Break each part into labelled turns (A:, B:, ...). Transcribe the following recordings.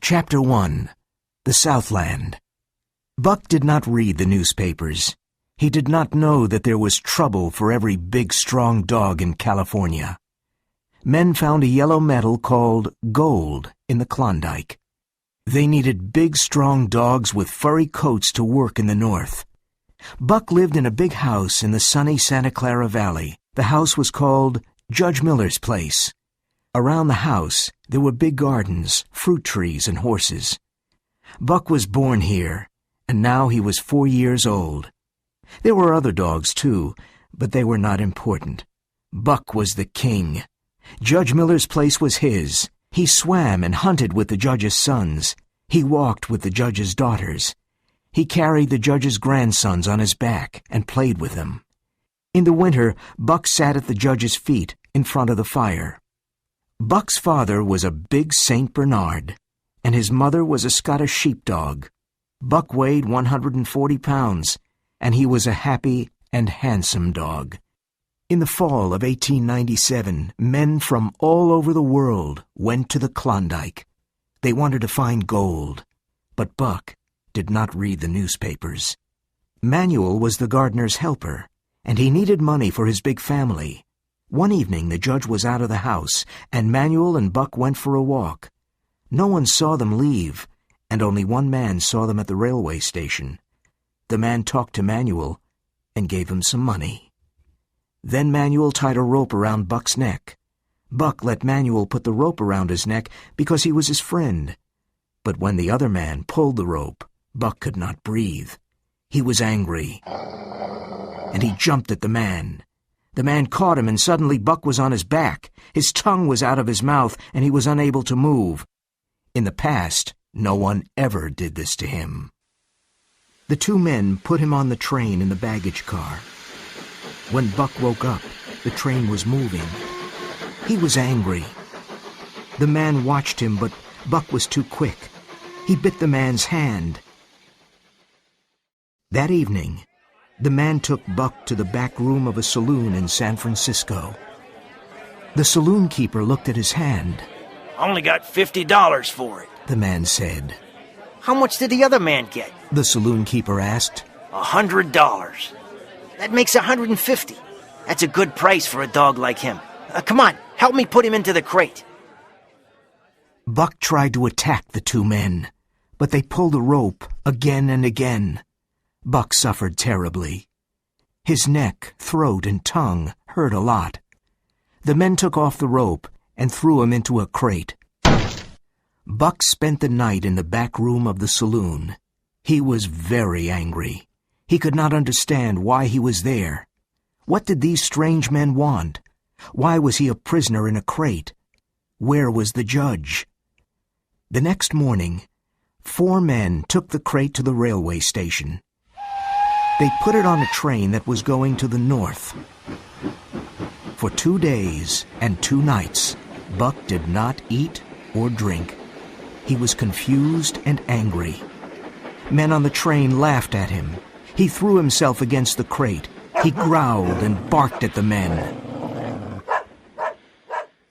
A: Chapter 1. The Southland. Buck did not read the newspapers. He did not know that there was trouble for every big, strong dog in California. Men found a yellow metal called gold in the Klondike. They needed big, strong dogs with furry coats to work in the north. Buck lived in a big house in the sunny Santa Clara Valley. The house was called Judge Miller's place. Around the house, there were big gardens, fruit trees, and horses. Buck was born here, and now he was 4 years old. There were other dogs, too, but they were not important. Buck was the king. Judge Miller's place was his. He swam and hunted with the judge's sons. He walked with the judge's daughters. He carried the judge's grandsons on his back and played with them. In the winter, Buck sat at the judge's feet in front of the fire. Buck's father was a big St. Bernard, and his mother was a Scottish sheepdog. Buck weighed 140 pounds, and he was a happy and handsome dog. In the fall of 1897, men from all over the world went to the Klondike. They wanted to find gold, but Buck did not read the newspapers. Manuel was the gardener's helper, and he needed money for his big family. One evening the judge was out of the house, and Manuel and Buck went for a walk. No one saw them leave, and only one man saw them at the railway station. The man talked to Manuel and gave him some money. Then Manuel tied a rope around Buck's neck. Buck let Manuel put the rope around his neck because he was his friend. But when the other man pulled the rope, Buck could not breathe. He was angry, and he jumped at the man. The man caught him, and suddenly Buck was on his back. His tongue was out of his mouth, and he was unable to move. In the past, no one ever did this to him. The two men put him on the train in the baggage car. When Buck woke up, the train was moving. He was angry. The man watched him, but Buck was too quick. He bit the man's hand. That evening, the man took Buck to the back room of a saloon in San Francisco. The saloon keeper looked at his hand.
B: Only got $50 for it,
A: the man said.
B: How much did the other man get?
A: The saloon keeper asked.
B: $100. That makes $150. That's a good price for a dog like him. Come on, help me put him into the crate.
A: Buck tried to attack the two men, but they pulled the rope again and again. Buck suffered terribly. His neck, throat, and tongue hurt a lot. The men took off the rope and threw him into a crate. Buck spent the night in the back room of the saloon. He was very angry. He could not understand why he was there. What did these strange men want? Why was he a prisoner in a crate? Where was the judge? The next morning, 4 men took the crate to the railway station. They put it on a train that was going to the north. For 2 days and 2 nights, Buck did not eat or drink. He was confused and angry. Men on the train laughed at him. He threw himself against the crate. He growled and barked at the men.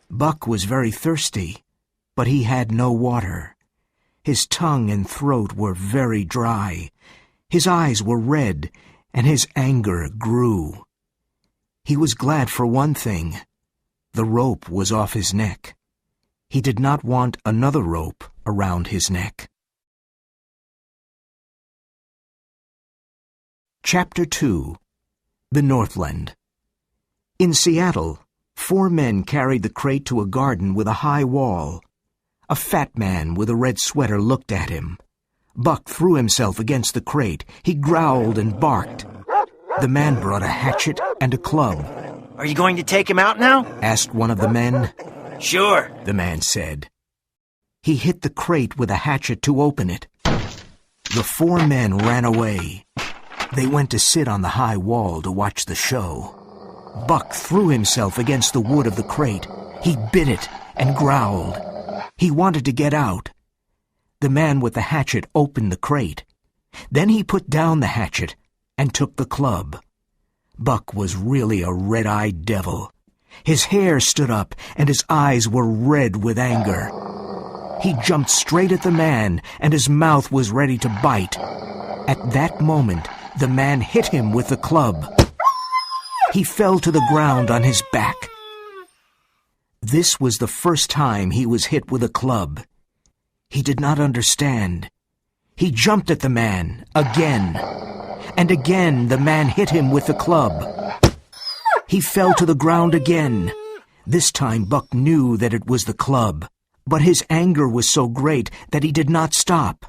A: Buck was very thirsty, but he had no water. His tongue and throat were very dry. His eyes were red, and his anger grew. He was glad for one thing. The rope was off his neck. He did not want another rope around his neck. Chapter 2. The Northland. In Seattle, 4 men carried the crate to a garden with a high wall. A fat man with a red sweater looked at him. Buck threw himself against the crate. He growled and barked. The man brought a hatchet and a club.
B: Are you going to take him out now?
A: Asked one of the men.
B: Sure,
A: the man said. He hit the crate with a hatchet to open it. The 4 men ran away. They went to sit on the high wall to watch the show. Buck threw himself against the wood of the crate. He bit it and growled. He wanted to get out. The man with the hatchet opened the crate. Then he put down the hatchet and took the club. Buck was really a red-eyed devil. His hair stood up and his eyes were red with anger. He jumped straight at the man, and his mouth was ready to bite. At that moment, the man hit him with the club. He fell to the ground on his back. This was the first time he was hit with a club. He did not understand. He jumped at the man again, and again the man hit him with the club. He fell to the ground again. This time Buck knew that it was the club, but his anger was so great that he did not stop.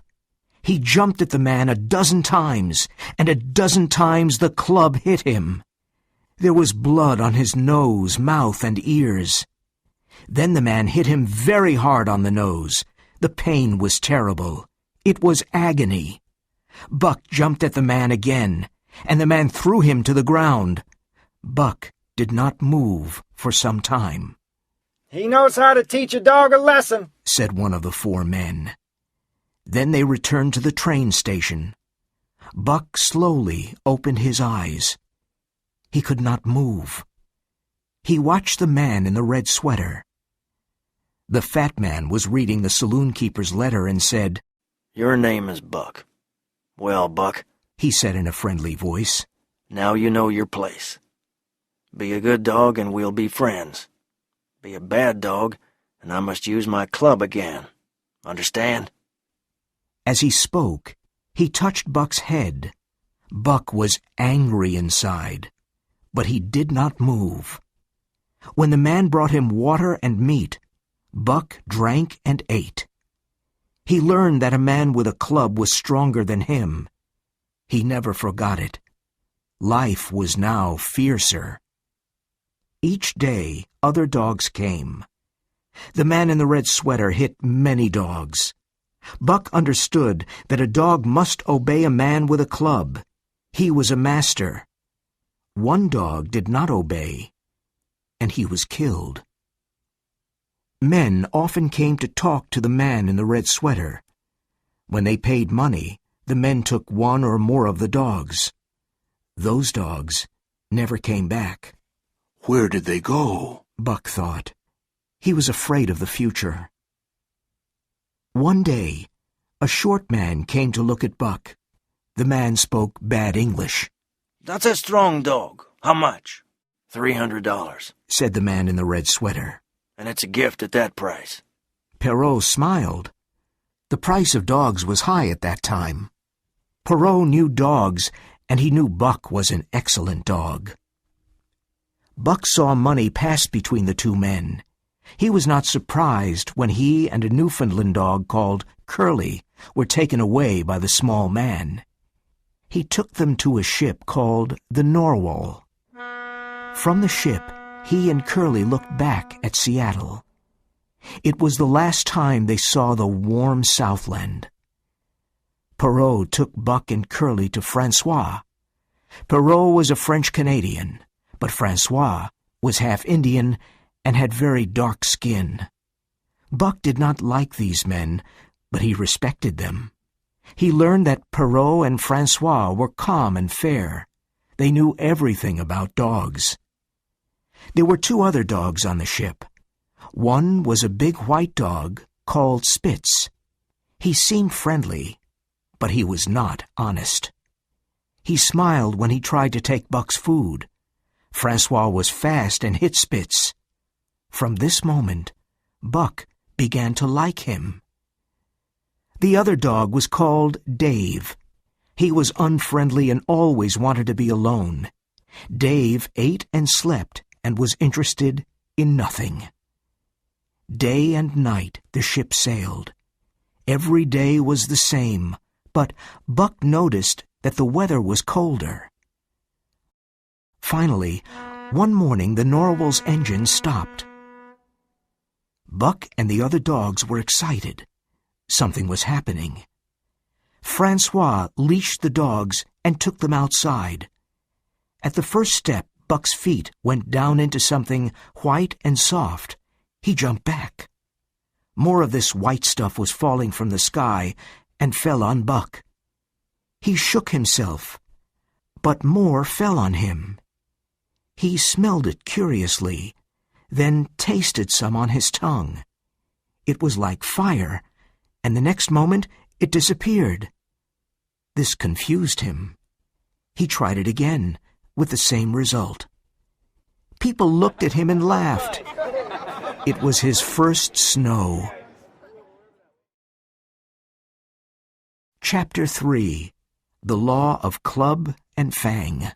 A: He jumped at the man 12 times, and 12 times the club hit him. There was blood on his nose, mouth, and ears. Then the man hit him very hard on the nose. The pain was terrible. It was agony. Buck jumped at the man again, and the man threw him to the ground. Buck did not move for some time.
C: "He knows how to teach a dog a lesson,"
A: said one of the 4 men. Then they returned to the train station. Buck slowly opened his eyes. He could not move. He watched the man in the red sweater. The fat man was reading the saloon keeper's letter and said,
B: "Your name is Buck. Well, Buck,"
A: he said in a friendly voice,
B: "now you know your place. Be a good dog and we'll be friends. Be a bad dog and I must use my club again. Understand?"
A: As he spoke, he touched Buck's head. Buck was angry inside, but he did not move. When the man brought him water and meat, Buck drank and ate. He learned that a man with a club was stronger than him. He never forgot it. Life was now fiercer. Each day, other dogs came. The man in the red sweater hit many dogs. Buck understood that a dog must obey a man with a club. He was a master. One dog did not obey, and he was killed. Men often came to talk to the man in the red sweater. When they paid money, the men took one or more of the dogs. Those dogs never came back.
D: "Where did they go?"
A: Buck thought. He was afraid of the future. One day, a short man came to look at Buck. The man spoke bad English.
B: "That's a strong dog. How much?" $300,
A: said the man in the red sweater.
B: "And it's a gift at that price."
A: Perrault smiled. The price of dogs was high at that time. Perrault knew dogs, and he knew Buck was an excellent dog. Buck saw money pass between the 2 men. He was not surprised when he and a Newfoundland dog called Curly were taken away by the small man. He took them to a ship called the Narwhal. From the ship, he and Curly looked back at Seattle. It was the last time they saw the warm Southland. Perrault took Buck and Curly to Francois. Perrault was a French-Canadian, but Francois was half Indian and had very dark skin. Buck did not like these men, but he respected them. He learned that Perrault and Francois were calm and fair. They knew everything about dogs. There were 2 other dogs on the ship. One was a big white dog called Spitz. He seemed friendly, but he was not honest. He smiled when he tried to take Buck's food. Francois was fast and hit Spitz. From this moment, Buck began to like him. The other dog was called Dave. He was unfriendly and always wanted to be alone. Dave ate and slept and was interested in nothing. Day and night the ship sailed. Every day was the same, but Buck noticed that the weather was colder. Finally, one morning the Narwhal's engine stopped. Buck and the other dogs were excited. Something was happening. Francois leashed the dogs and took them outside. At the first step, Buck's feet went down into something white and soft. He jumped back. More of this white stuff was falling from the sky and fell on Buck. He shook himself, but more fell on him. He smelled it curiously, then tasted some on his tongue. It was like fire, and the next moment it disappeared. This confused him. He tried it again, with the same result. People looked at him and laughed. It was his first snow. Chapter 3. The Law of Club and Fang.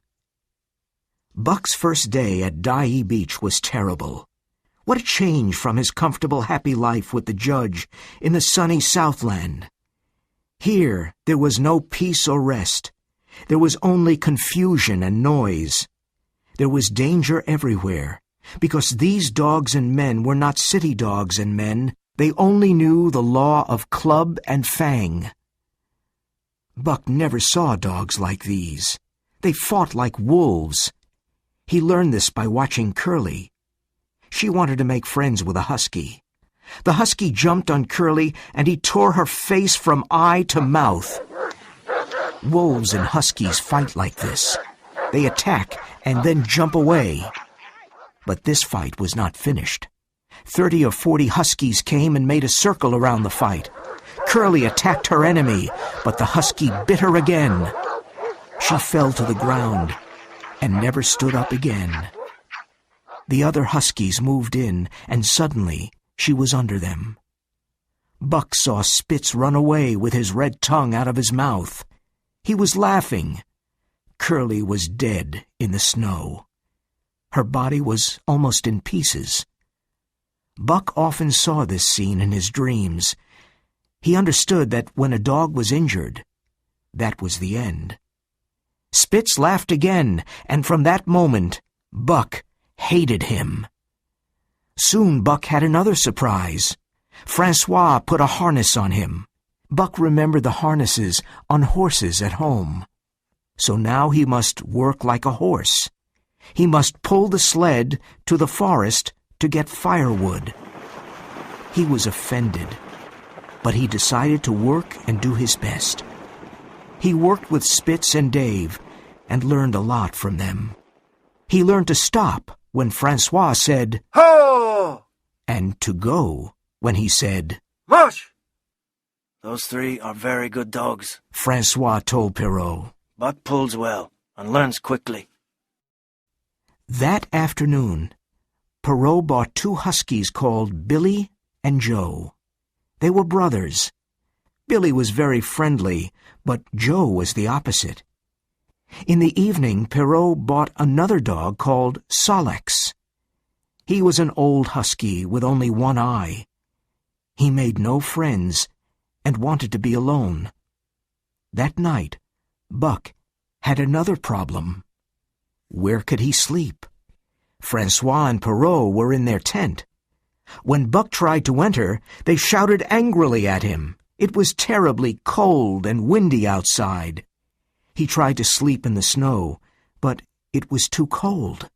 A: Buck's first day at Dyea Beach was terrible. What a change from his comfortable, happy life with the judge in the sunny Southland. Here, there was no peace or rest. There was only confusion and noise. There was danger everywhere, because these dogs and men were not city dogs and men. They only knew the law of club and fang. Buck never saw dogs like these. They fought like wolves. He learned this by watching Curly. She wanted to make friends with a husky. The husky jumped on Curly, and he tore her face from eye to mouth. Wolves and huskies fight like this. They attack and then jump away. But this fight was not finished. 30 or 40 huskies came and made a circle around the fight. Curly attacked her enemy, but the husky bit her again. She fell to the ground and never stood up again. The other huskies moved in, and suddenly she was under them. Buck saw Spitz run away with his red tongue out of his mouth. He was laughing. Curly was dead in the snow. Her body was almost in pieces. Buck often saw this scene in his dreams. He understood that when a dog was injured, that was the end. Spitz laughed again, and from that moment, Buck hated him. Soon Buck had another surprise. Francois put a harness on him. Buck remembered the harnesses on horses at home. So now he must work like a horse. He must pull the sled to the forest to get firewood. He was offended, but he decided to work and do his best. He worked with Spitz and Dave and learned a lot from them. He learned to stop when Francois said,
C: Ho!
A: and to go when he said,
C: Mush!
B: Those three are very good dogs,
A: Francois told Perrault.
B: Buck pulls well and learns quickly.
A: That afternoon, Perrault bought 2 huskies called Billy and Joe. They were brothers. Billy was very friendly, but Joe was the opposite. In the evening, Perrault bought another dog called Solex. He was an old husky with only one eye. He made no friends and wanted to be alone. That night, Buck had another problem. Where could he sleep? Francois and Perrault were in their tent. When Buck tried to enter, they shouted angrily at him. It was terribly cold and windy outside. He tried to sleep in the snow, but it was too cold.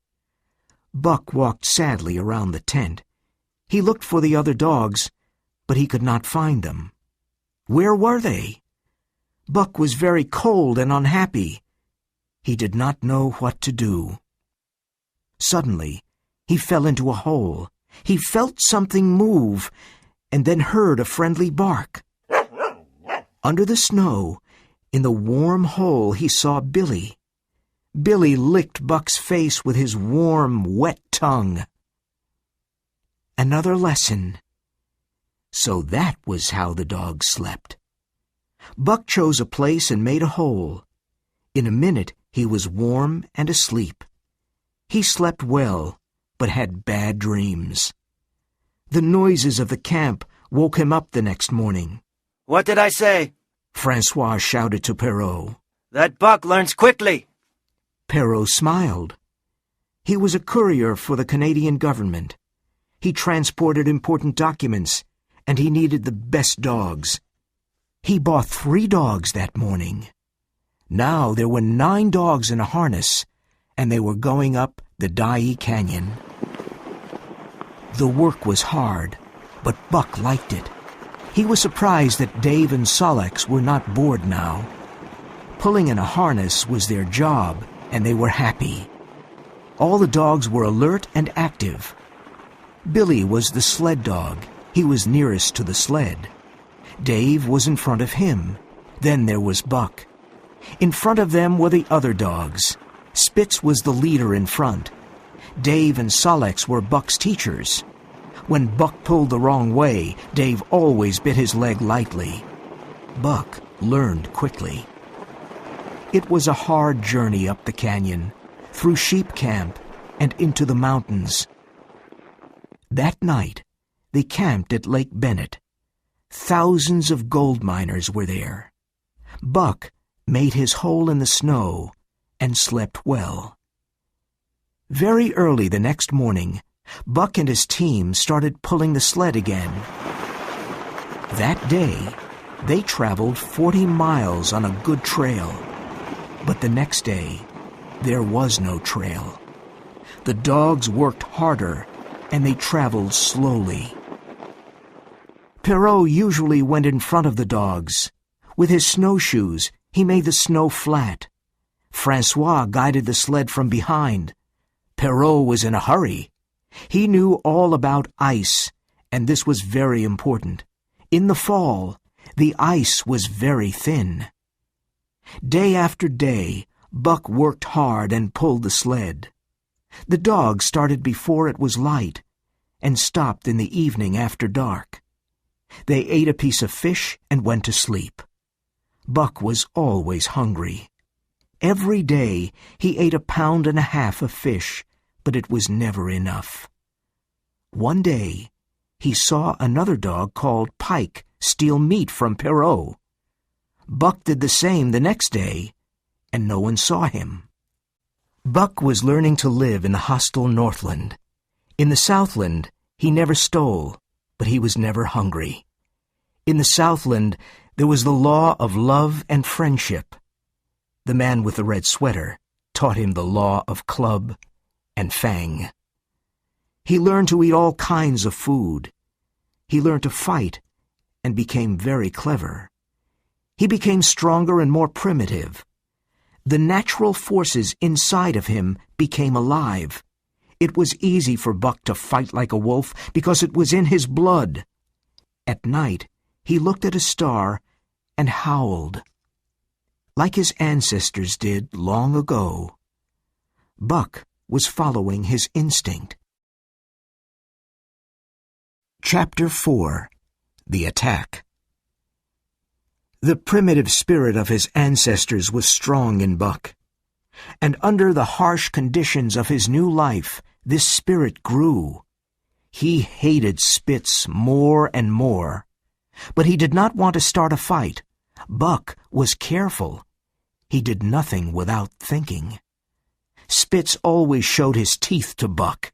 A: Buck walked sadly around the tent. He looked for the other dogs, but he could not find them. Where were they? Buck was very cold and unhappy. He did not know what to do. Suddenly, he fell into a hole. He felt something move, and then heard a friendly bark. Under the snow, in the warm hole, he saw Billy. Billy licked Buck's face with his warm, wet tongue. Another lesson. So that was how the dogs slept. Buck chose a place and made a hole. In a minute, he was warm and asleep. He slept well, but had bad dreams. The noises of the camp woke him up the next morning.
B: What did I say?
A: Francois shouted to Perrault.
B: That Buck learns quickly.
A: Perrault smiled. He was a courier for the Canadian government. He transported important documents, and he needed the best dogs. He bought 3 dogs that morning. Now there were 9 dogs in a harness, and they were going up the Dyea Canyon. The work was hard, but Buck liked it. He was surprised that Dave and Solex were not bored now. Pulling in a harness was their job, and they were happy. All the dogs were alert and active. Billy was the sled dog. He was nearest to the sled. Dave was in front of him. Then there was Buck. In front of them were the other dogs. Spitz was the leader in front. Dave and Sol-leks were Buck's teachers. When Buck pulled the wrong way, Dave always bit his leg lightly. Buck learned quickly. It was a hard journey up the canyon, through sheep camp, and into the mountains. That night, they camped at Lake Bennett. Thousands of gold miners were there. Buck made his hole in the snow and slept well. Very early the next morning, Buck and his team started pulling the sled again. That day, they traveled 40 miles on a good trail. But the next day, there was no trail. The dogs worked harder, and they traveled slowly. Perrault usually went in front of the dogs. With his snowshoes, he made the snow flat. Francois guided the sled from behind. Perrault was in a hurry. He knew all about ice, and this was very important. In the fall, the ice was very thin. Day after day, Buck worked hard and pulled the sled. The dogs started before it was light and stopped in the evening after dark. They ate a piece of fish and went to sleep. Buck was always hungry. Every day he ate 1.5 pounds of fish, but it was never enough. One day he saw another dog called Pike steal meat from Perrault. Buck did the same the next day, and no one saw him. Buck was learning to live in the hostile Northland. In the Southland, he never stole, but he was never hungry. In the Southland, there was the law of love and friendship. The man with the red sweater taught him the law of club and fang. He learned to eat all kinds of food. He learned to fight and became very clever. He became stronger and more primitive. The natural forces inside of him became alive. It was easy for Buck to fight like a wolf because it was in his blood. At night, he looked at a star and howled. Like his ancestors did long ago, Buck was following his instinct. Chapter 4. The Attack. The primitive spirit of his ancestors was strong in Buck, and under the harsh conditions of his new life, this spirit grew. He hated Spitz more and more, but he did not want to start a fight. Buck was careful. He did nothing without thinking. Spitz always showed his teeth to Buck.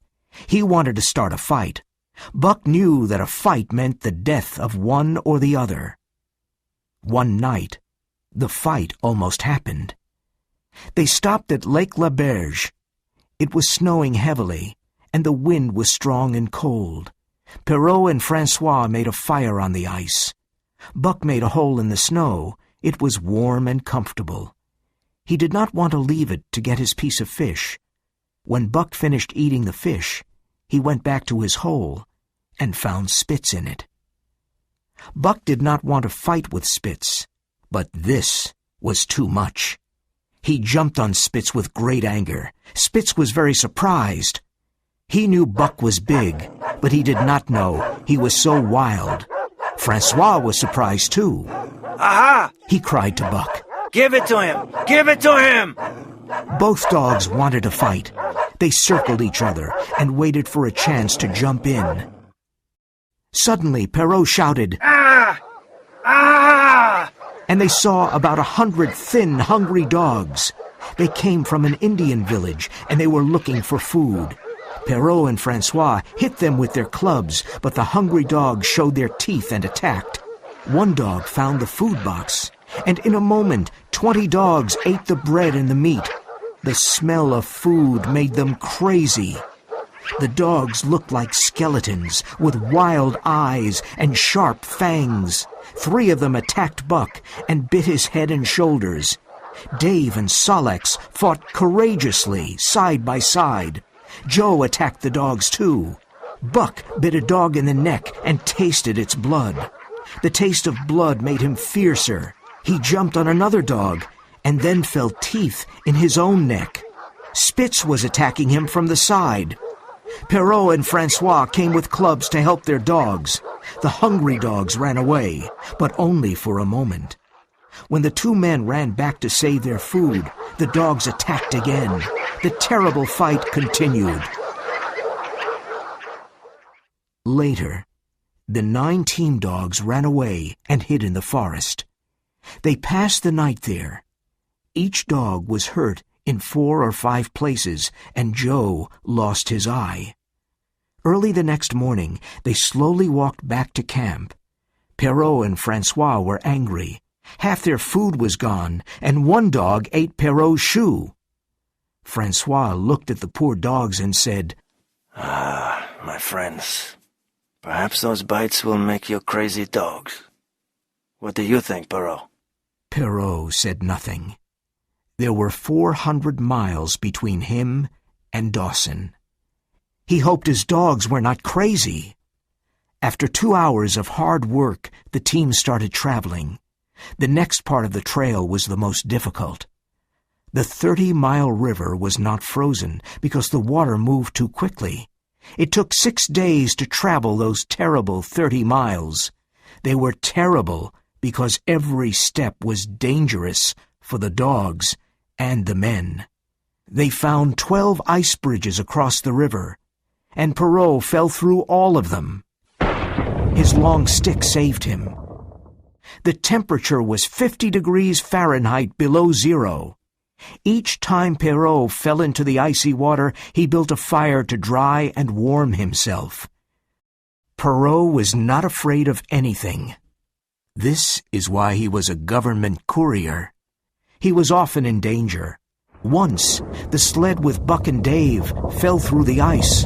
A: He wanted to start a fight. Buck knew that a fight meant the death of one or the other. One night, the fight almost happened. They stopped at Lake La Berge. It was snowing heavily, and the wind was strong and cold. Perrault and Francois made a fire on the ice. Buck made a hole in the snow. It was warm and comfortable. He did not want to leave it to get his piece of fish. When Buck finished eating the fish, he went back to his hole and found Spitz in it. Buck did not want to fight with Spitz, but this was too much. He jumped on Spitz with great anger. Spitz was very surprised. He knew Buck was big, but he did not know he was so wild. Francois was surprised too.
C: Aha!
A: He cried to Buck.
C: Give it to him! Give it to him!
A: Both dogs wanted to fight. They circled each other and waited for a chance to jump in. Suddenly, Perrault shouted,
C: Ah! Ah!
A: and they saw about 100 thin, hungry dogs. They came from an Indian village, and they were looking for food. Perrault and Francois hit them with their clubs, but the hungry dogs showed their teeth and attacked. One dog found the food box, and in a moment 20 dogs ate the bread and the meat. The smell of food made them crazy. The dogs looked like skeletons with wild eyes and sharp fangs. 3 of them attacked Buck and bit his head and shoulders. Dave and Sol-leks fought courageously, side by side. Joe attacked the dogs too. Buck bit a dog in the neck and tasted its blood. The taste of blood made him fiercer. He jumped on another dog and then felt teeth in his own neck. Spitz was attacking him from the side. Perrault and Francois came with clubs to help their dogs. The hungry dogs ran away, but only for a moment. When the two men ran back to save their food, the dogs attacked again. The terrible fight continued. Later, the 9 team dogs ran away and hid in the forest. They passed the night there. Each dog was hurt in 4 or 5 places, and Joe lost his eye. Early the next morning, they slowly walked back to camp. Perrault and Francois were angry. Half their food was gone, and one dog ate Perrault's shoe. Francois looked at the poor dogs and said,
B: "Ah, my friends, perhaps those bites will make you crazy dogs. What do you think, Perrault?"
A: Perrault said nothing. There were 400 miles between him and Dawson. He hoped his dogs were not crazy. After 2 hours of hard work, the team started traveling. The next part of the trail was the most difficult. The 30-mile river was not frozen because the water moved too quickly. It took 6 days to travel those terrible 30 miles. They were terrible because every step was dangerous for the dogs and the men. They found 12 ice bridges across the river, and Perrault fell through all of them. His long stick saved him. The temperature was 50 degrees Fahrenheit below zero. Each time Perrault fell into the icy water, he built a fire to dry and warm himself. Perrault was not afraid of anything. This is why he was a government courier. He was often in danger. Once, the sled with Buck and Dave fell through the ice.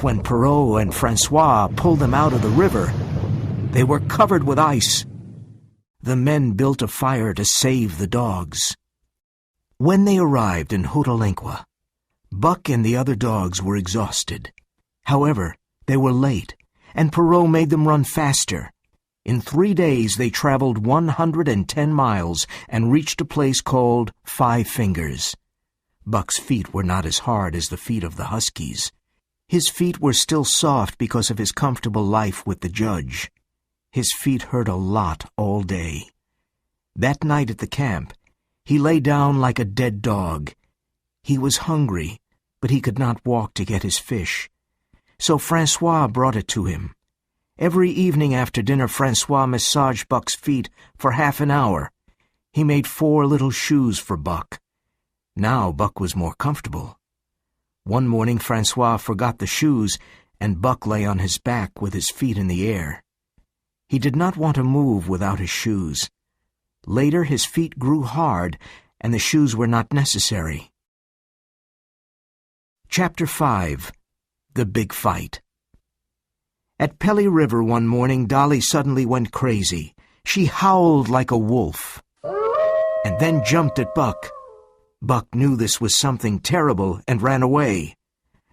A: When Perrault and Francois pulled them out of the river, they were covered with ice. The men built a fire to save the dogs. When they arrived in Hotelengua, Buck and the other dogs were exhausted. However, they were late, and Perrault made them run faster. In 3 days they traveled 110 miles and reached a place called Five Fingers. Buck's feet were not as hard as the feet of the Huskies. His feet were still soft because of his comfortable life with the judge. His feet hurt a lot all day. That night at the camp, he lay down like a dead dog. He was hungry, but he could not walk to get his fish. So Francois brought it to him. Every evening after dinner, Francois massaged Buck's feet for half an hour. He made 4 little shoes for Buck. Now Buck was more comfortable. One morning Francois forgot the shoes, and Buck lay on his back with his feet in the air. He did not want to move without his shoes. Later his feet grew hard, and the shoes were not necessary. Chapter 5. The Big Fight. At Pelly River one morning, Dolly suddenly went crazy. She howled like a wolf, and then jumped at Buck. Buck knew this was something terrible and ran away.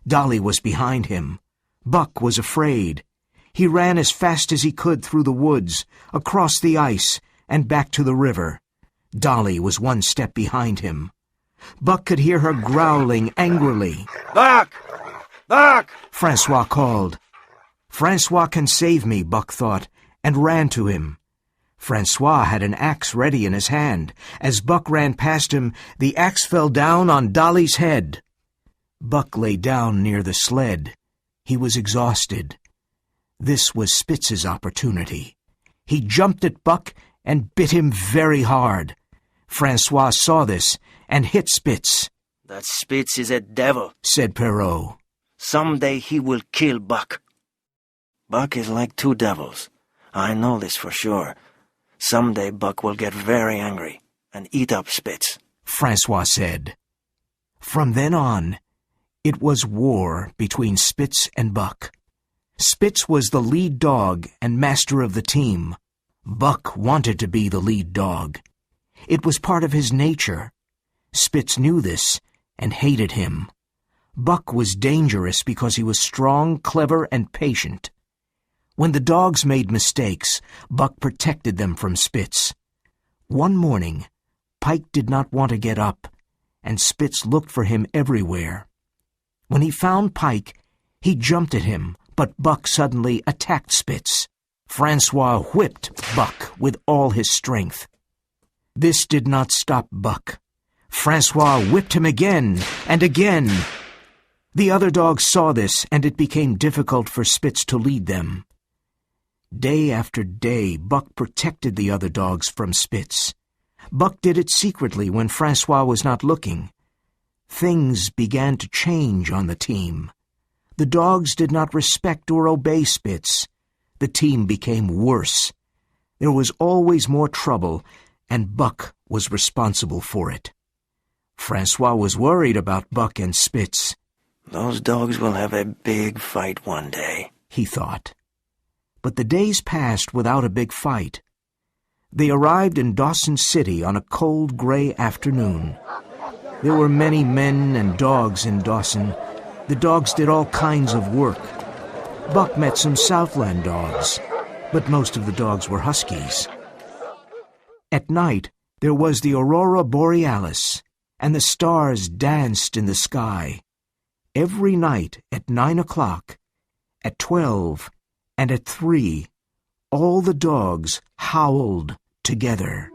A: Dolly was behind him. Buck was afraid. He ran as fast as he could through the woods, across the ice, and back to the river. Dolly was 1 step behind him. Buck could hear her growling angrily.
C: "Buck! Buck!"
A: Francois called. Francois can save me, Buck thought, and ran to him. Francois had an axe ready in his hand. As Buck ran past him, the axe fell down on Dolly's head. Buck lay down near the sled. He was exhausted. This was Spitz's opportunity. He jumped at Buck and bit him very hard. Francois saw this and hit Spitz.
B: "That Spitz is a devil,"
A: said Perrault.
B: "Someday he will kill Buck. Buck is like 2 devils. I know this for sure. Someday Buck will get very angry and eat up Spitz,"
A: Francois said. From then on, it was war between Spitz and Buck. Spitz was the lead dog and master of the team. Buck wanted to be the lead dog. It was part of his nature. Spitz knew this and hated him. Buck was dangerous because he was strong, clever, and patient. When the dogs made mistakes, Buck protected them from Spitz. One morning, Pike did not want to get up, and Spitz looked for him everywhere. When he found Pike, he jumped at him, but Buck suddenly attacked Spitz. Francois whipped Buck with all his strength. This did not stop Buck. Francois whipped him again and again. The other dogs saw this, and it became difficult for Spitz to lead them. Day after day, Buck protected the other dogs from Spitz. Buck did it secretly when Francois was not looking. Things began to change on the team. The dogs did not respect or obey Spitz. The team became worse. There was always more trouble, and Buck was responsible for it. Francois was worried about Buck and Spitz.
B: Those dogs will have a big fight one day,
A: he thought. But the days passed without a big fight. They arrived in Dawson City on a cold, gray afternoon. There were many men and dogs in Dawson. The dogs did all kinds of work. Buck met some Southland dogs, but most of the dogs were Huskies. At night, there was the aurora borealis, and the stars danced in the sky. Every night at 9 o'clock, at 12, and at 3, all the dogs howled together.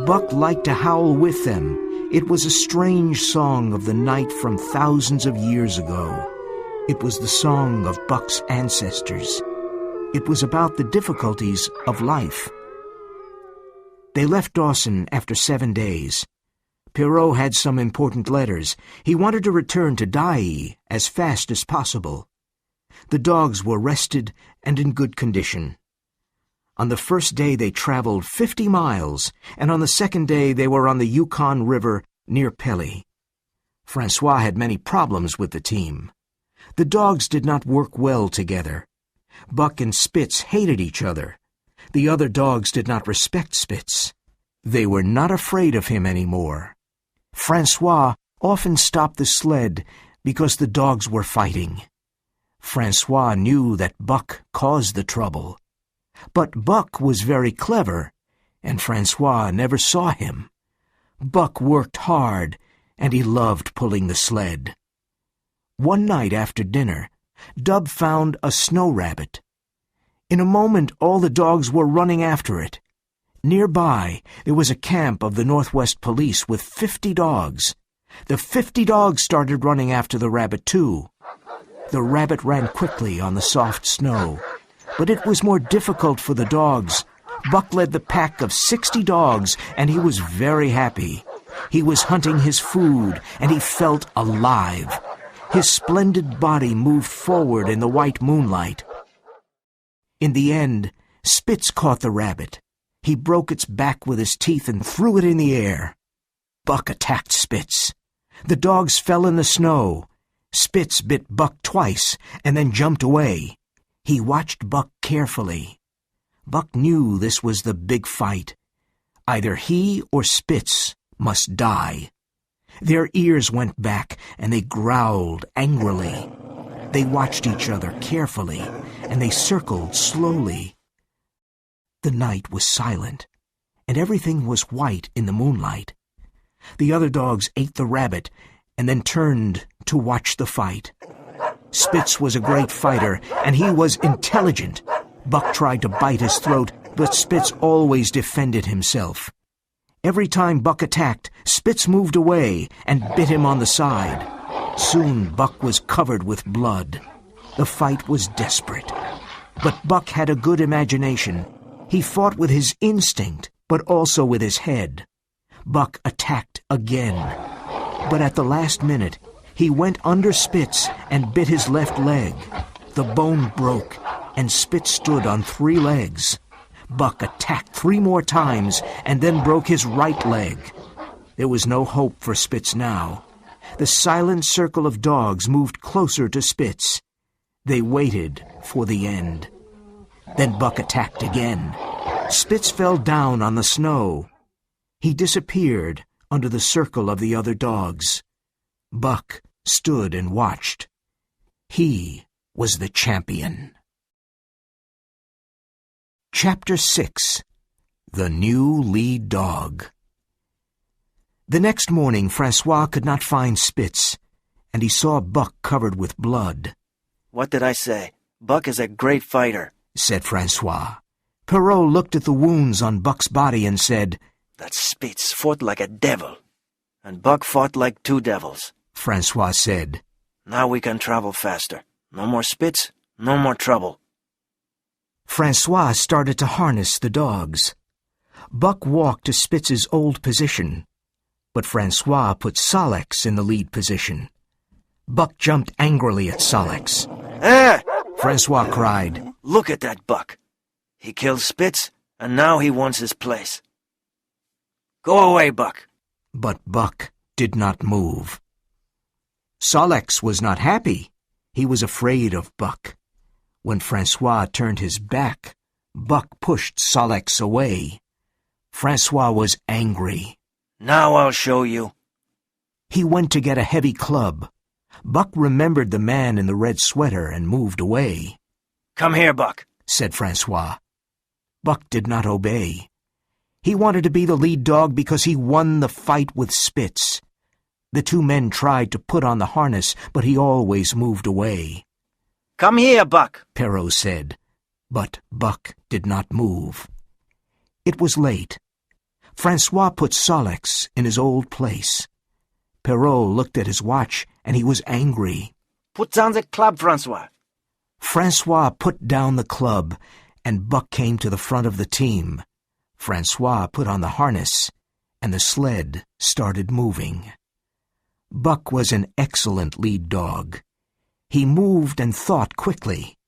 A: Buck liked to howl with them. It was a strange song of the night from thousands of years ago. It was the song of Buck's ancestors. It was about the difficulties of life. They left Dawson after 7 days. Perrault had some important letters. He wanted to return to Dyea as fast as possible. The dogs were rested and in good condition. On the first day they traveled 50 miles, and on the second day they were on the Yukon River near Pelly. Francois had many problems with the team. The dogs did not work well together. Buck and Spitz hated each other. The other dogs did not respect Spitz. They were not afraid of him anymore. Francois often stopped the sled because the dogs were fighting. Francois knew that Buck caused the trouble. But Buck was very clever, and Francois never saw him. Buck worked hard, and he loved pulling the sled. One night after dinner, Dub found a snow rabbit. In a moment, all the dogs were running after it. Nearby, there was a camp of the Northwest Police with 50 dogs. The 50 dogs started running after the rabbit, too. The rabbit ran quickly on the soft snow, but it was more difficult for the dogs. Buck led the pack of 60 dogs, and he was very happy. He was hunting his food, and he felt alive. His splendid body moved forward in the white moonlight. In the end, Spitz caught the rabbit. He broke its back with his teeth and threw it in the air. Buck attacked Spitz. The dogs fell in the snow. Spitz bit Buck twice and then jumped away. He watched Buck carefully. Buck knew this was the big fight. Either he or Spitz must die. Their ears went back, and they growled angrily. They watched each other carefully, and they circled slowly. The night was silent, and everything was white in the moonlight. The other dogs ate the rabbit, and then turned to watch the fight. Spitz was a great fighter, and he was intelligent. Buck tried to bite his throat, but Spitz always defended himself. Every time Buck attacked, Spitz moved away and bit him on the side. Soon Buck was covered with blood. The fight was desperate. But Buck had a good imagination. He fought with his instinct, but also with his head. Buck attacked again. But at the last minute, he went under Spitz and bit his left leg. The bone broke, and Spitz stood on 3 legs. Buck attacked 3 more times and then broke his right leg. There was no hope for Spitz now. The silent circle of dogs moved closer to Spitz. They waited for the end. Then Buck attacked again. Spitz fell down on the snow. He disappeared under the circle of the other dogs. Buck stood and watched. He was the champion. Chapter 6. The New Lead Dog. The next morning, Francois could not find Spitz, and he saw Buck covered with blood.
B: "What did I say? Buck is a great fighter,"
A: said Francois. Perrault looked at the wounds on Buck's body and said,
B: "That Spitz fought like a devil, and Buck fought like two devils."
A: Francois said,
B: "Now we can travel faster. No more Spitz, no more trouble."
A: Francois started to harness the dogs. Buck walked to Spitz's old position, but Francois put Solex in the lead position. Buck jumped angrily at Solex.
B: "Eh!"
A: Francois cried.
B: "Look at that Buck. He killed Spitz, and now he wants his place. Go away, Buck."
A: But Buck did not move. Solex was not happy. He was afraid of Buck. When Francois turned his back, Buck pushed Solex away. Francois was angry.
B: "Now I'll show you."
A: He went to get a heavy club. Buck remembered the man in the red sweater and moved away.
B: "Come here, Buck,"
A: said Francois. Buck did not obey. He wanted to be the lead dog because he won the fight with Spitz. The two men tried to put on the harness, but he always moved away.
B: "Come here, Buck,"
A: Perrault said, but Buck did not move. It was late. Francois put Solex in his old place. Perrault looked at his watch, and he was angry.
B: "Put down the club, Francois."
A: Francois put down the club, and Buck came to the front of the team. Francois put on the harness, and the sled started moving. Buck was an excellent lead dog. He moved and thought quickly.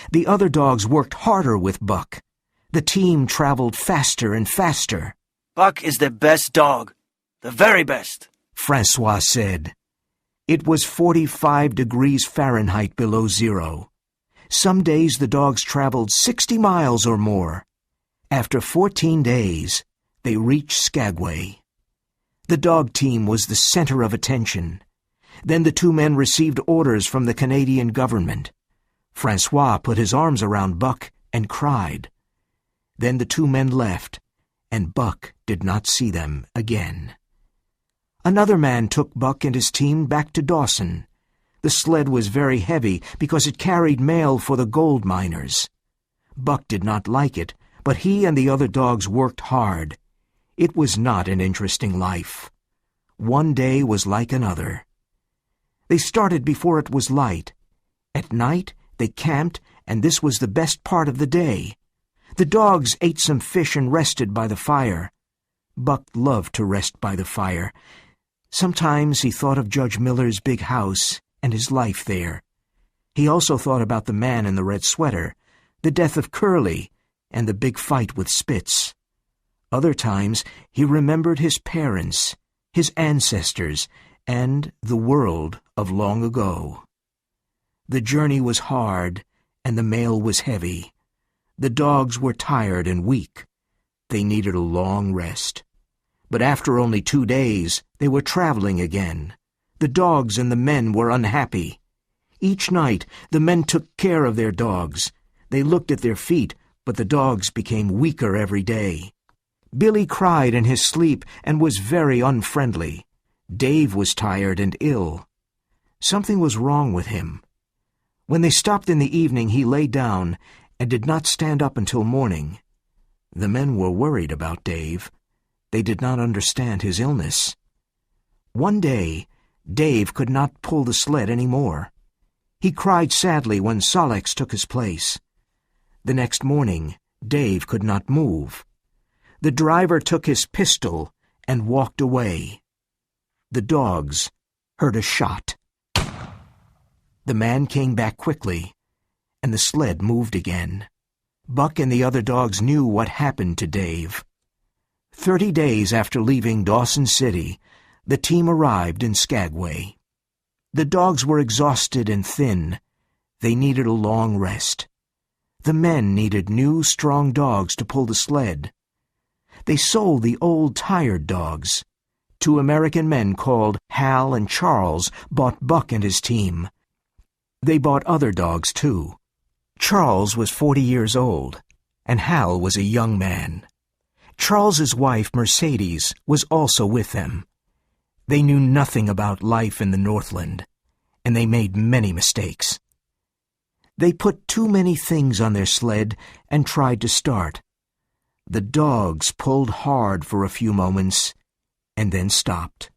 A: The other dogs worked harder with Buck. The team traveled faster and faster.
B: "Buck is the best dog, the very best,"
A: Francois said. It was 45 degrees Fahrenheit below zero. Some days the dogs traveled 60 miles or more. After 14 days, they reached Skagway. The dog team was the center of attention. Then the two men received orders from the Canadian government. Francois put his arms around Buck and cried. Then the two men left, and Buck did not see them again. Another man took Buck and his team back to Dawson. The sled was very heavy because it carried mail for the gold miners. Buck did not like it, but he and the other dogs worked hard. It was not an interesting life. One day was like another. They started before it was light. At night, they camped, and this was the best part of the day. The dogs ate some fish and rested by the fire. Buck loved to rest by the fire. Sometimes he thought of Judge Miller's big house and his life there. He also thought about the man in the red sweater, the death of Curly, and the big fight with Spitz. Other times he remembered his parents, his ancestors, and the world of long ago. The journey was hard, and the mail was heavy. The dogs were tired and weak. They needed a long rest. But after only 2 days, they were traveling again. The dogs and the men were unhappy. Each night, the men took care of their dogs. They looked at their feet, but the dogs became weaker every day. Billy cried in his sleep and was very unfriendly. Dave was tired and ill. Something was wrong with him. When they stopped in the evening, he lay down and did not stand up until morning. The men were worried about Dave. They did not understand his illness. One day, Dave could not pull the sled any more. He cried sadly when Solex took his place. The next morning, Dave could not move. The driver took his pistol and walked away. The dogs heard a shot. The man came back quickly, and the sled moved again. Buck and the other dogs knew what happened to Dave. 30 days after leaving Dawson City, the team arrived in Skagway. The dogs were exhausted and thin. They needed a long rest. The men needed new, strong dogs to pull the sled. They sold the old, tired dogs. 2 American men called Hal and Charles bought Buck and his team. They bought other dogs, too. Charles was 40 years old, and Hal was a young man. Charles's wife, Mercedes, was also with them. They knew nothing about life in the Northland, and they made many mistakes. They put too many things on their sled and tried to start. The dogs pulled hard for a few moments and then stopped.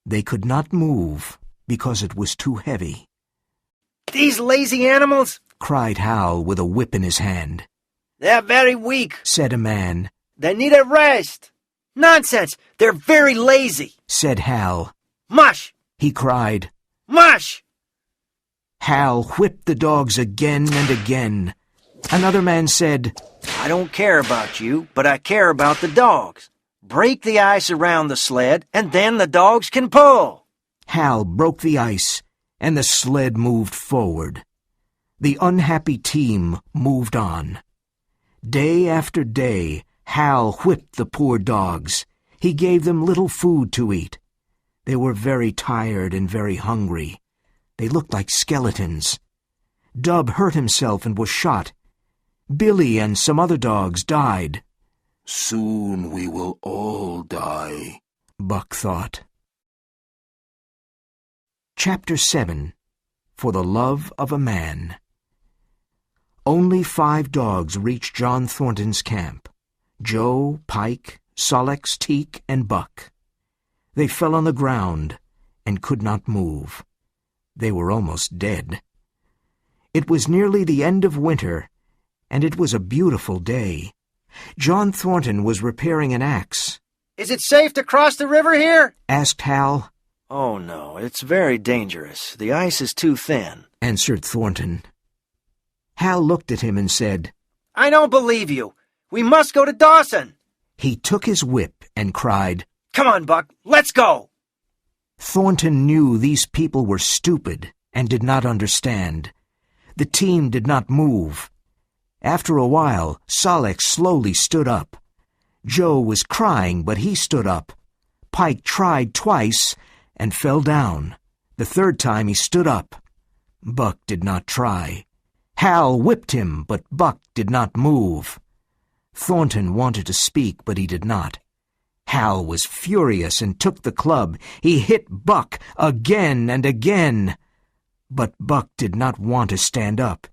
A: They could not move because it was too heavy.
C: These lazy animals!
A: Cried Hal with a whip in his hand.
C: They're very weak,
A: Said a man.
C: They need a rest. Nonsense! They're very lazy.
A: Said Hal.
C: Mush!
A: He cried.
C: Mush!
A: Hal whipped the dogs again and again. Another man said,
B: I don't care about you, but I care about the dogs. Break the ice around the sled, and then the dogs can pull.
A: Hal broke the ice, and the sled moved forward. The unhappy team moved on. Day after day, Hal whipped the poor dogs. He gave them little food to eat. They were very tired and very hungry. They looked like skeletons. Dub hurt himself and was shot. Billy and some other dogs died.
D: Soon we will all die,
A: Buck thought. Chapter 7. For the Love of a Man. Only 5 dogs reached John Thornton's camp: Joe, Pike, Sol-leks, Teek, and Buck. They fell on the ground and could not move. They were almost dead. It was nearly the end of winter, and it was a beautiful day. John Thornton was repairing an axe.
C: Is it safe to cross the river here?
A: Asked Hal.
B: Oh, no, it's very dangerous. The ice is too thin,
A: Answered Thornton. Hal looked at him and said,
C: I don't believe you. We must go to Dawson.
A: He took his whip and cried,
C: Come on, Buck, let's go.
A: Thornton knew these people were stupid and did not understand. The team did not move. After a while, Sol-leks slowly stood up. Joe was crying, but he stood up. Pike tried twice and fell down. The third time he stood up. Buck did not try. Hal whipped him, but Buck did not move. Thornton wanted to speak, but he did not. Hal was furious and took the club. He hit Buck again and again. But Buck did not want to stand up.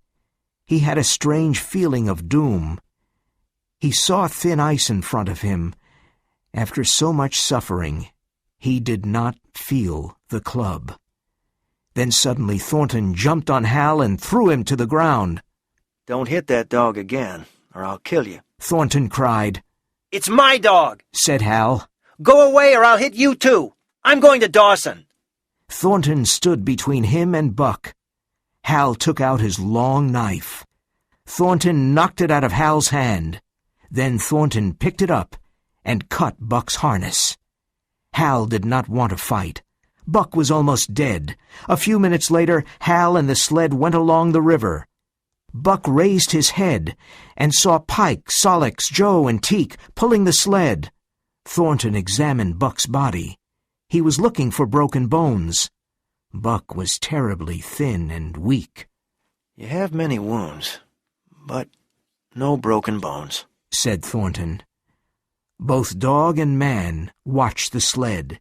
A: He had a strange feeling of doom. He saw thin ice in front of him. After so much suffering, he did not feel the club. Then suddenly Thornton jumped on Hal and threw him to the ground.
B: Don't hit that dog again, or I'll kill you.
A: Thornton cried.
C: It's my dog,
A: Said Hal.
C: Go away or I'll hit you too. I'm going to Dawson.
A: Thornton stood between him and Buck. Hal took out his long knife. Thornton knocked it out of Hal's hand. Then Thornton picked it up and cut Buck's harness. Hal did not want to fight. Buck was almost dead. A few minutes later, Hal and the sled went along the river. Buck raised his head and saw Pike, Sol-leks, Joe, and Teek pulling the sled. Thornton examined Buck's body. He was looking for broken bones. Buck was terribly thin and weak.
B: You have many wounds, but no broken bones,
A: Said Thornton. Both dog and man watched the sled.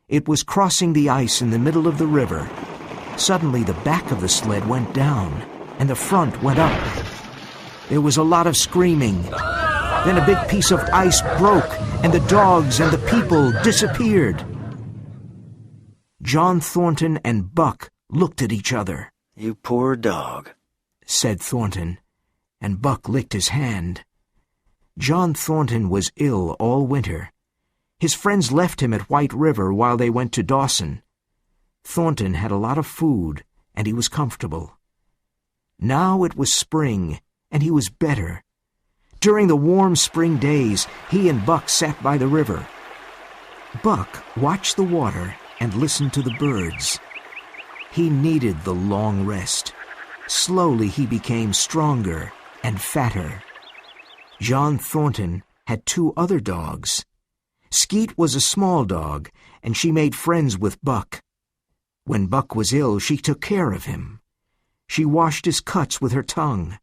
A: It was crossing the ice in the middle of the river. Suddenly the back of the sled went down, and the front went up. There was a lot of screaming. Then a big piece of ice broke, and the dogs and the people disappeared. John Thornton and Buck looked at each other.
B: You poor dog,
A: Said Thornton, and Buck licked his hand. John Thornton was ill all winter. His friends left him at White River while they went to Dawson. Thornton had a lot of food, and he was comfortable. Now it was spring, and he was better. During the warm spring days, he and Buck sat by the river. Buck watched the water and listened to the birds. He needed the long rest. Slowly he became stronger and fatter. John Thornton had 2 other dogs. Skeet was a small dog, and she made friends with Buck. When Buck was ill, she took care of him. She washed his cuts with her tongue.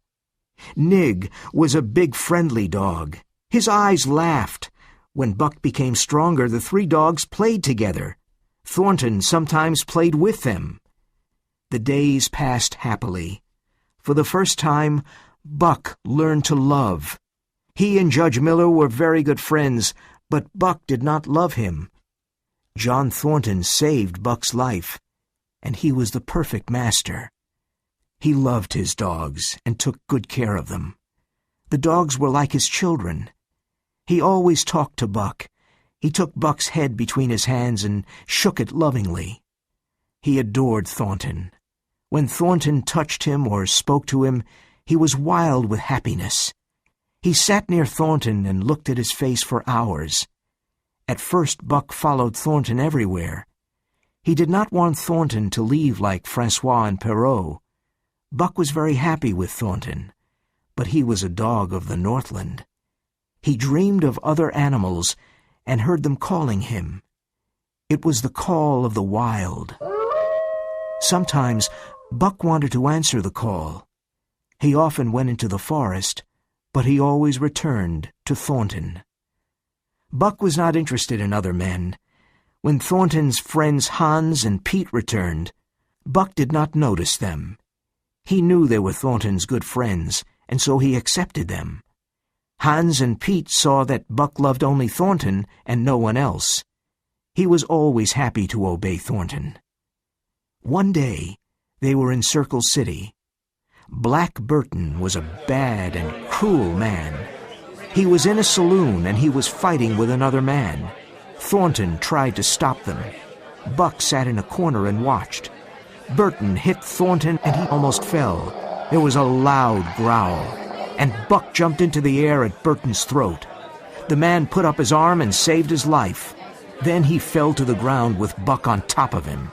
A: Nig was a big friendly dog. His eyes laughed. When Buck became stronger, the three dogs played together. Thornton sometimes played with them. The days passed happily. For the first time, Buck learned to love. He and Judge Miller were very good friends, but Buck did not love him. John Thornton saved Buck's life, and he was the perfect master. He loved his dogs and took good care of them. The dogs were like his children. He always talked to Buck. He took Buck's head between his hands and shook it lovingly. He adored Thornton. When Thornton touched him or spoke to him, he was wild with happiness. He sat near Thornton and looked at his face for hours. At first, Buck followed Thornton everywhere. He did not want Thornton to leave like Francois and Perrault. Buck was very happy with Thornton, but he was a dog of the Northland. He dreamed of other animals and heard them calling him. It was the call of the wild. Sometimes Buck wanted to answer the call. He often went into the forest, but he always returned to Thornton. Buck was not interested in other men. When Thornton's friends Hans and Pete returned, Buck did not notice them. He knew they were Thornton's good friends, and so he accepted them. Hans and Pete saw that Buck loved only Thornton and no one else. He was always happy to obey Thornton. One day, they were in Circle City. Black Burton was a bad and cruel man. He was in a saloon and he was fighting with another man. Thornton tried to stop them. Buck sat in a corner and watched. Burton hit Thornton and he almost fell. There was a loud growl, and Buck jumped into the air at Burton's throat. The man put up his arm and saved his life. Then he fell to the ground with Buck on top of him.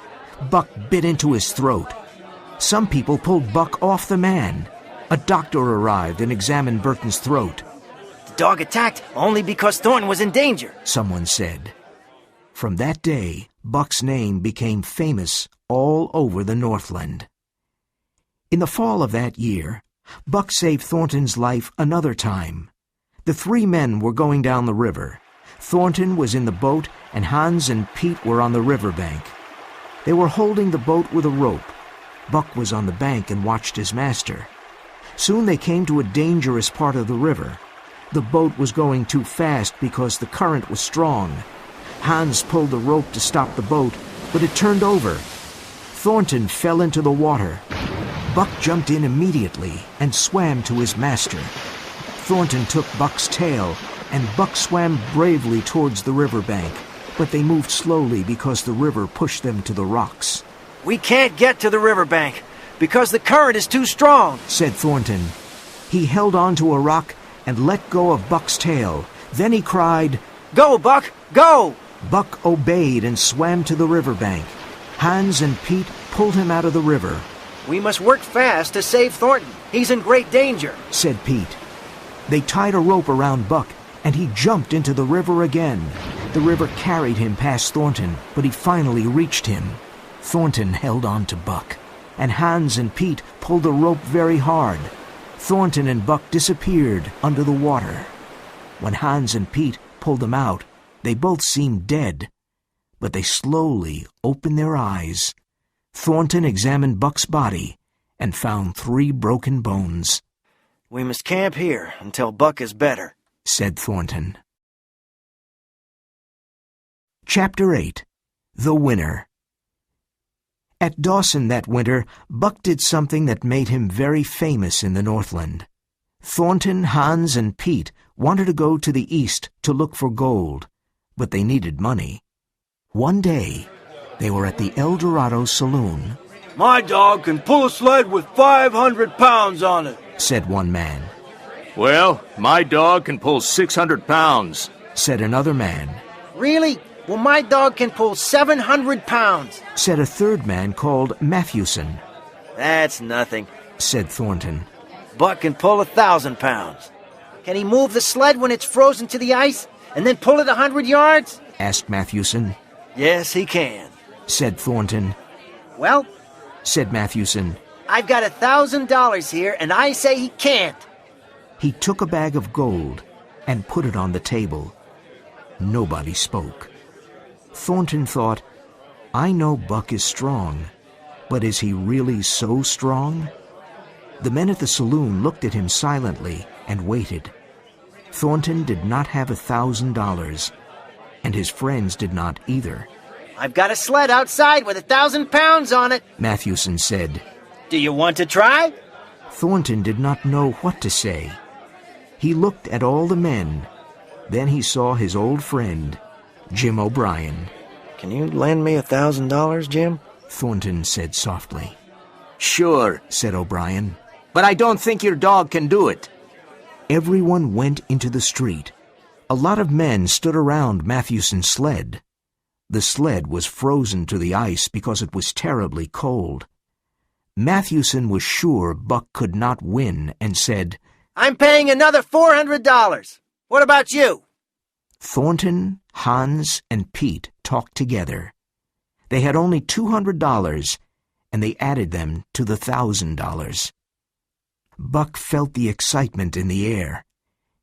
A: Buck bit into his throat. Some people pulled Buck off the man. A doctor arrived and examined Burton's throat.
C: The dog attacked only because Thornton was in danger,
A: someone said. From that day, Buck's name became famous all over the Northland. In the fall of that year, Buck saved Thornton's life another time. The three men were going down the river. Thornton was in the boat, and Hans and Pete were on the riverbank. They were holding the boat with a rope. Buck was on the bank and watched his master. Soon they came to a dangerous part of the river. The boat was going too fast because the current was strong. Hans pulled the rope to stop the boat, but it turned over. Thornton fell into the water. Buck jumped in immediately and swam to his master. Thornton took Buck's tail, and Buck swam bravely towards the riverbank, but they moved slowly because the river pushed them to the rocks.
C: "We can't get to the riverbank because the current is too strong,"
A: said Thornton. He held on to a rock and let go of Buck's tail. Then he cried,
C: "Go, Buck, go!"
A: Buck obeyed and swam to the riverbank. Hans and Pete pulled him out of the river.
C: "We must work fast to save Thornton. He's in great danger,"
A: said Pete. They tied a rope around Buck, and he jumped into the river again. The river carried him past Thornton, but he finally reached him. Thornton held on to Buck, and Hans and Pete pulled the rope very hard. Thornton and Buck disappeared under the water. When Hans and Pete pulled them out, they both seemed dead, but they slowly opened their eyes. Thornton examined Buck's body and found 3 broken bones.
C: "We must camp here until Buck is better,"
A: said Thornton. Chapter 8. The Winner. At Dawson that winter, Buck did something that made him very famous in the Northland. Thornton, Hans, and Pete wanted to go to the east to look for gold, but they needed money. One day, they were at the El Dorado saloon.
E: "My dog can pull a sled with 500 pounds on it,"
A: said one man.
D: Well, my dog can pull 600 pounds,
A: said another man.
C: "Really? Well, my dog can pull 700 pounds,
A: said a third man called Matthewson.
C: "That's nothing,"
A: said Thornton.
C: "Buck can pull 1,000 pounds." "Can he move the sled when it's frozen to the ice and then pull it 100 yards?
A: asked Matthewson.
C: "Yes, he can,"
A: said Thornton.
C: "Well,"
A: said Matthewson.
C: "I've got $1,000 here, and I say he can't."
A: He took a bag of gold and put it on the table. Nobody spoke. Thornton thought, I know Buck is strong, but is he really so strong? The men at the saloon looked at him silently and waited. Thornton did not have $1,000, and his friends did not either.
C: I've got a sled outside with 1,000 pounds on it,
A: Mathewson said.
C: Do you want to try?
A: Thornton did not know what to say. He looked at all the men. Then he saw his old friend, Jim O'Brien.
B: Can you lend me $1,000, Jim?
A: Thornton said softly.
F: Sure,
A: said O'Brien.
F: but I don't think your dog can do it.
A: Everyone went into the street. A lot of men stood around Mathewson's sled. The sled was frozen to the ice because it was terribly cold. Mathewson was sure Buck could not win and said,
C: I'm paying another $400. What about you?
A: Thornton, Hans, and Pete talked together. They had only $200, and they added them to the $1,000. Buck felt the excitement in the air.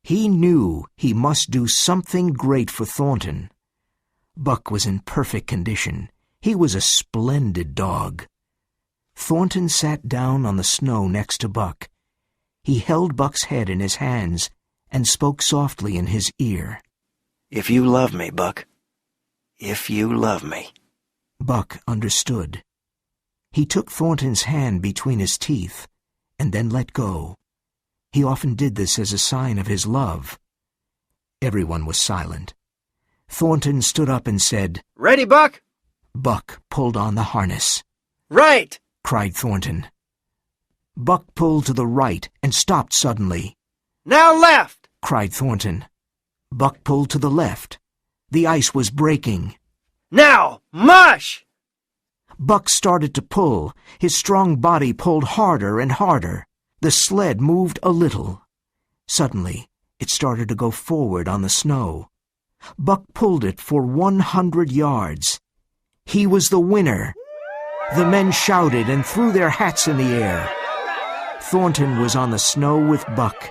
A: He knew he must do something great for Thornton. Buck was in perfect condition. He was a splendid dog. Thornton sat down on the snow next to Buck. He held Buck's head in his hands and spoke softly in his ear.
B: If you love me, Buck. If you love me.
A: Buck understood. He took Thornton's hand between his teeth and then let go. He often did this as a sign of his love. Everyone was silent. Thornton stood up and said,
C: Ready, Buck?
A: Buck pulled on the harness.
C: Right,
A: cried Thornton. Buck pulled to the right and stopped suddenly.
C: Now left,
A: cried Thornton. Buck pulled to the left. The ice was breaking.
C: Now, mush!
A: Buck started to pull. His strong body pulled harder and harder. The sled moved a little. Suddenly, it started to go forward on the snow. Buck pulled it for 100 yards. He was the winner. The men shouted and threw their hats in the air. Thornton was on the snow with Buck.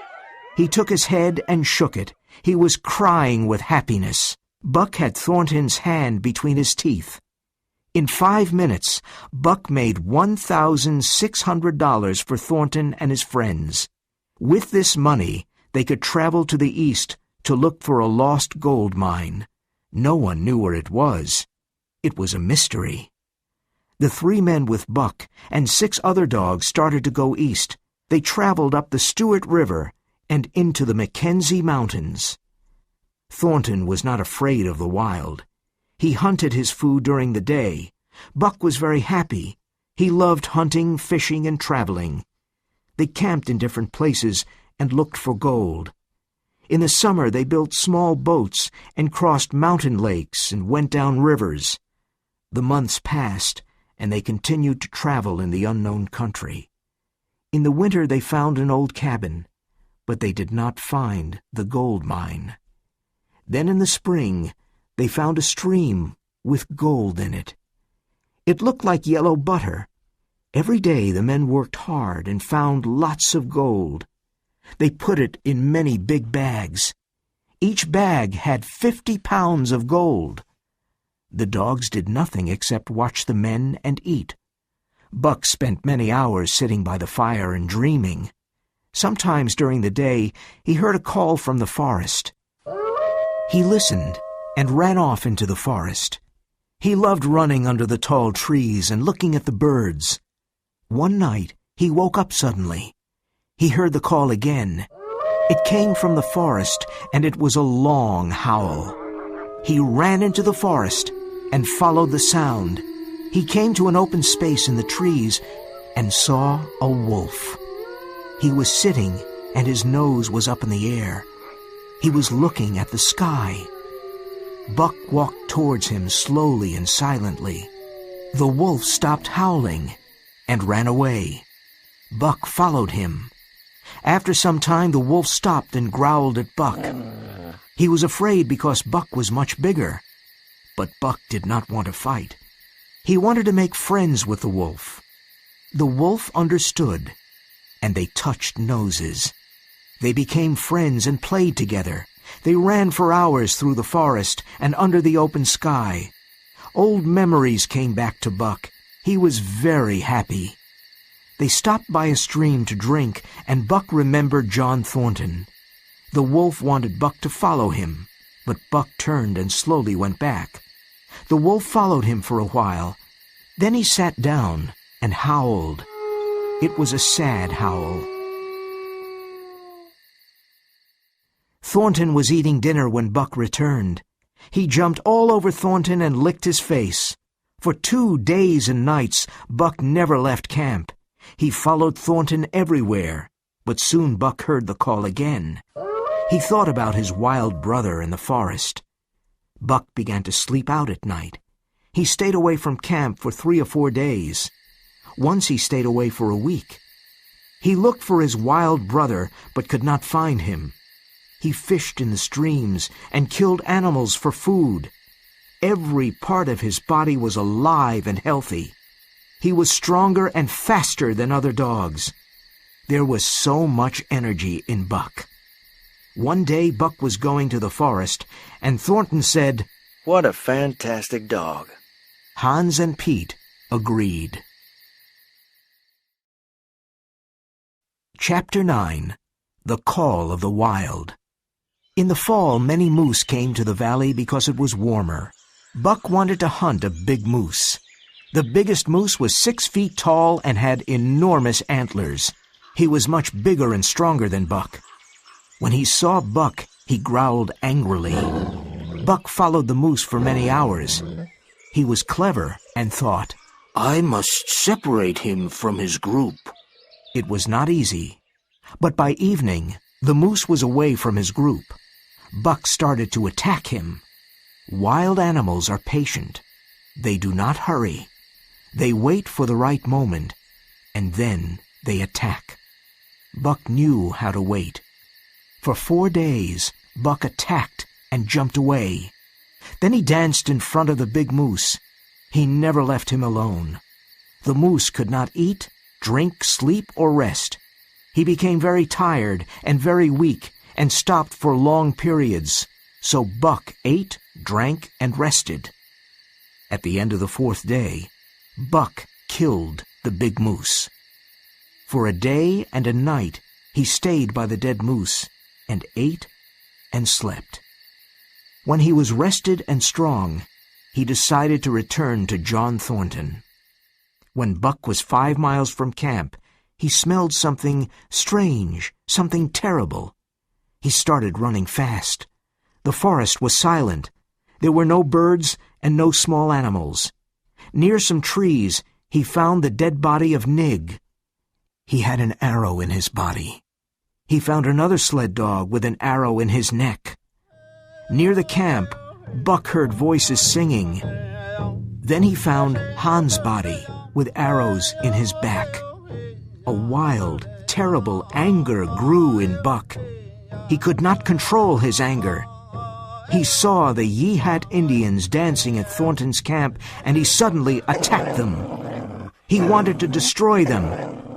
A: He took his head and shook it. He was crying with happiness. Buck had Thornton's hand between his teeth. In 5 minutes, Buck made $1,600 for Thornton and his friends. With this money, they could travel to the east to look for a lost gold mine. No one knew where it was. It was a mystery. The 3 men with Buck and 6 other dogs started to go east. They traveled up the Stewart River and into the Mackenzie Mountains. Thornton was not afraid of the wild. He hunted his food during the day. Buck was very happy. He loved hunting, fishing, and traveling. They camped in different places and looked for gold. In the summer they built small boats and crossed mountain lakes and went down rivers. The months passed, and they continued to travel in the unknown country. In the winter they found an old cabin, but they did not find the gold mine. Then in the spring they found a stream with gold in it. It looked like yellow butter. Every day the men worked hard and found lots of gold. They put it in many big bags. Each bag had 50 pounds of gold. The dogs did nothing except watch the men and eat. Buck spent many hours sitting by the fire and dreaming. Sometimes during the day he heard a call from the forest. He listened and ran off into the forest. He loved running under the tall trees and looking at the birds. One night he woke up suddenly. He heard the call again. It came from the forest, and it was a long howl. He ran into the forest and followed the sound. He came to an open space in the trees and saw a wolf. He was sitting, and his nose was up in the air. He was looking at the sky. Buck walked towards him slowly and silently. The wolf stopped howling and ran away. Buck followed him. After some time, the wolf stopped and growled at Buck. He was afraid because Buck was much bigger. But Buck did not want to fight. He wanted to make friends with the wolf. The wolf understood, and they touched noses. They became friends and played together. They ran for hours through the forest and under the open sky. Old memories came back to Buck. He was very happy. They stopped by a stream to drink, and Buck remembered John Thornton. The wolf wanted Buck to follow him, but Buck turned and slowly went back. The wolf followed him for a while. Then he sat down and howled. It was a sad howl. Thornton was eating dinner when Buck returned. He jumped all over Thornton and licked his face. For 2 days and nights, Buck never left camp. He followed Thornton everywhere, but soon Buck heard the call again. He thought about his wild brother in the forest. Buck began to sleep out at night. He stayed away from camp for 3 or 4 days. Once he stayed away for a week. He looked for his wild brother, but could not find him. He fished in the streams and killed animals for food. Every part of his body was alive and healthy. He was stronger and faster than other dogs. There was so much energy in Buck. One day Buck was going to the forest, and Thornton said,
B: "What a fantastic dog."
A: Hans and Pete agreed. Chapter 9. The Call of the Wild. In the fall, many moose came to the valley because it was warmer. Buck wanted to hunt a big moose. The biggest moose was 6 feet tall and had enormous antlers. He was much bigger and stronger than Buck. When he saw Buck, he growled angrily. Buck followed the moose for many hours. He was clever and thought,
F: I must separate him from his group.
A: It was not easy. But by evening, the moose was away from his group. Buck started to attack him. Wild animals are patient. They do not hurry. They wait for the right moment, and then they attack. Buck knew how to wait. For 4 days, Buck attacked and jumped away. Then he danced in front of the big moose. He never left him alone. The moose could not eat, drink, sleep, or rest. He became very tired and very weak and stopped for long periods. So Buck ate, drank, and rested. At the end of the 4th day, Buck killed the big moose. For a day and a night, he stayed by the dead moose and ate and slept. When he was rested and strong, he decided to return to John Thornton. When Buck was 5 miles from camp, he smelled something strange, something terrible. He started running fast. The forest was silent. There were no birds and no small animals. Near some trees, he found the dead body of Nig. He had an arrow in his body. He found another sled dog with an arrow in his neck. Near the camp, Buck heard voices singing. Then he found Hans' body with arrows in his back. A wild, terrible anger grew in Buck. He could not control his anger. He saw the Yeehat Indians dancing at Thornton's camp, and he suddenly attacked them. He wanted to destroy them.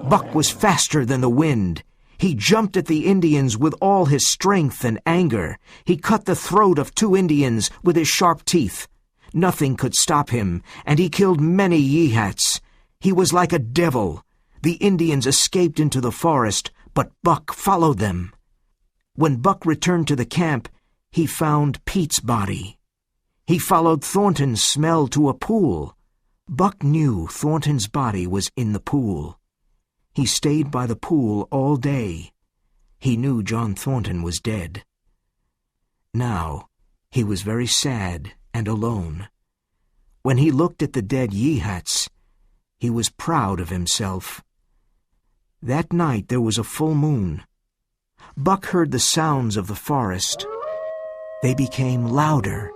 A: Buck was faster than the wind. He jumped at the Indians with all his strength and anger. He cut the throat of 2 Indians with his sharp teeth. Nothing could stop him, and he killed many Yeehats. He was like a devil. The Indians escaped into the forest, but Buck followed them. When Buck returned to the camp, he found Pete's body. He followed Thornton's smell to a pool. Buck knew Thornton's body was in the pool. He stayed by the pool all day. He knew John Thornton was dead. Now, he was very sad and alone. When he looked at the dead Yeehats, he was proud of himself. That night there was a full moon. Buck heard the sounds of the forest. They became louder.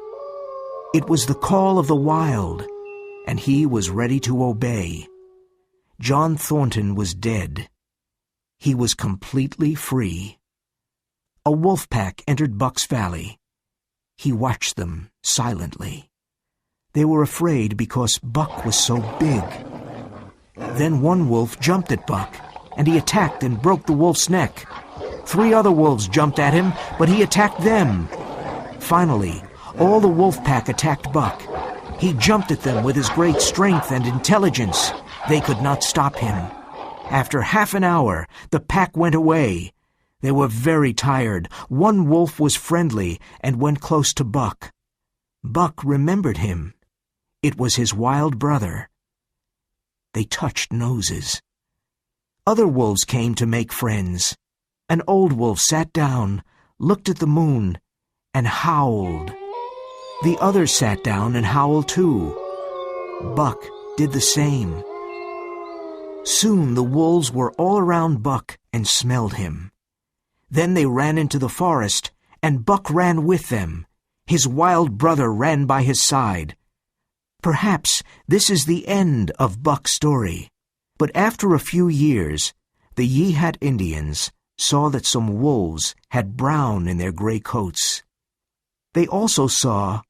A: It was the call of the wild, and he was ready to obey. John Thornton was dead. He was completely free. A wolf pack entered Buck's valley. He watched them silently. They were afraid because Buck was so big. Then one wolf jumped at Buck, and he attacked and broke the wolf's neck. 3 other wolves jumped at him, but he attacked them. Finally, all the wolf pack attacked Buck. He jumped at them with his great strength and intelligence. They could not stop him. After half an hour, the pack went away. They were very tired. One wolf was friendly and went close to Buck. Buck remembered him. It was his wild brother. They touched noses. Other wolves came to make friends. An old wolf sat down, looked at the moon, and howled. The others sat down and howled too. Buck did the same. Soon the wolves were all around Buck and smelled him. Then they ran into the forest, and Buck ran with them. His wild brother ran by his side. Perhaps this is the end of Buck's story. But after a few years, the Yehat Indians saw that some wolves had brown in their gray coats. They also saw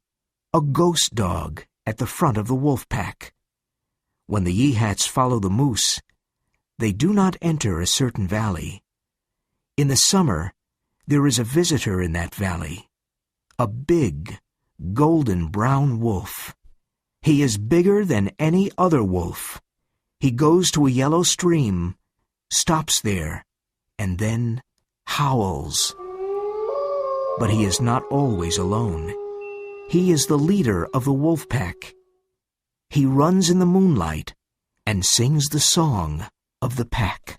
A: a ghost dog at the front of the wolf pack. When the Yehats follow the moose, they do not enter a certain valley. In the summer, there is a visitor in that valley, a big, golden brown wolf. He is bigger than any other wolf. He goes to a yellow stream, stops there, and then howls. But he is not always alone. He is the leader of the wolf pack. He runs in the moonlight and sings the song of the pack.